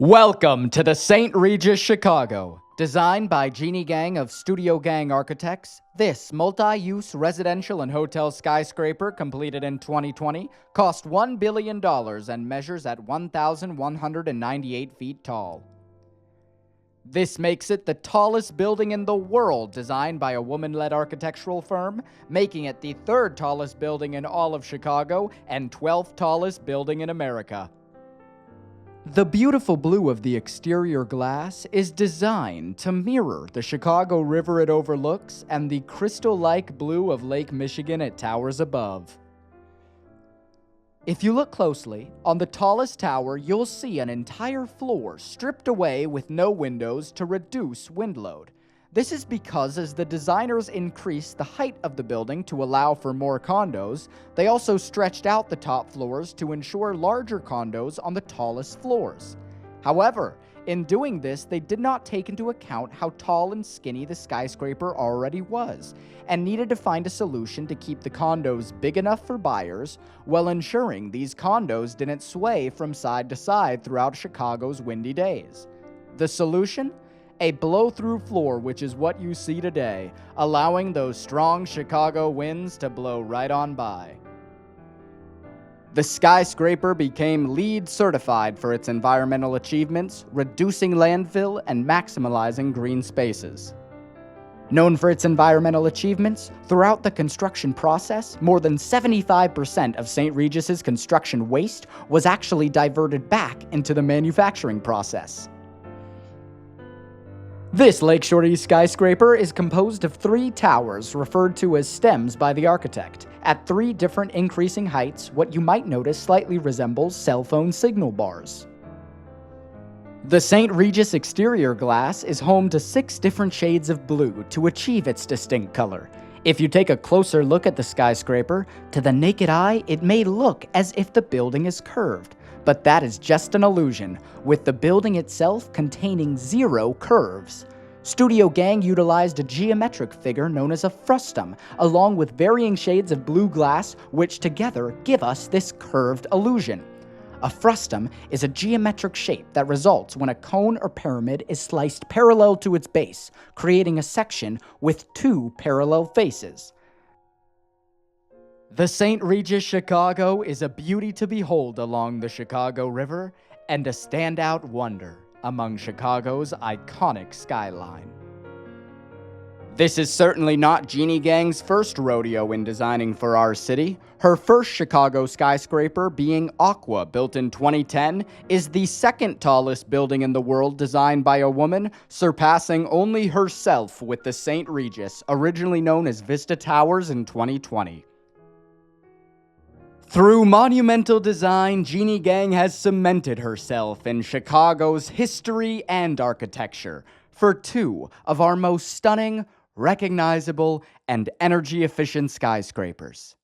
Welcome to the St. Regis Chicago. Designed by Jeannie Gang of Studio Gang Architects, this multi-use residential and hotel skyscraper, completed in 2020, cost $1 billion and measures at 1,198 feet tall. This makes it the tallest building in the world designed by a woman-led architectural firm, making it the third tallest building in all of Chicago and 12th tallest building in America. The beautiful blue of the exterior glass is designed to mirror the Chicago River it overlooks and the crystal-like blue of Lake Michigan it towers above. If you look closely, on the tallest tower, you'll see an entire floor stripped away with no windows to reduce wind load. This is because as the designers increased the height of the building to allow for more condos, they also stretched out the top floors to ensure larger condos on the tallest floors. However, in doing this, they did not take into account how tall and skinny the skyscraper already was, and needed to find a solution to keep the condos big enough for buyers, while ensuring these condos didn't sway from side to side throughout Chicago's windy days. The solution? A blow-through floor, which is what you see today, allowing those strong Chicago winds to blow right on by. The skyscraper became LEED certified for its environmental achievements, reducing landfill and maximizing green spaces. Known for its environmental achievements, throughout the construction process, more than 75% of St. Regis's construction waste was actually diverted back into the manufacturing process. This Lakeshore East skyscraper is composed of 3 towers referred to as stems by the architect. At 3 different increasing heights, what you might notice slightly resembles cell phone signal bars. The St. Regis exterior glass is home to 6 different shades of blue to achieve its distinct color. If you take a closer look at the skyscraper, to the naked eye, it may look as if the building is curved. But that is just an illusion, with the building itself containing 0 curves. Studio Gang utilized a geometric figure known as a frustum, along with varying shades of blue glass, which together give us this curved illusion. A frustum is a geometric shape that results when a cone or pyramid is sliced parallel to its base, creating a section with 2 parallel faces. The St. Regis Chicago is a beauty to behold along the Chicago River and a standout wonder among Chicago's iconic skyline. This is certainly not Jeannie Gang's first rodeo in designing for our city. Her first Chicago skyscraper, being Aqua, built in 2010, is the second tallest building in the world designed by a woman, surpassing only herself with the St. Regis, originally known as Vista Towers, in 2020. Through monumental design, Jeannie Gang has cemented herself in Chicago's history and architecture for 2 of our most stunning, recognizable, and energy-efficient skyscrapers.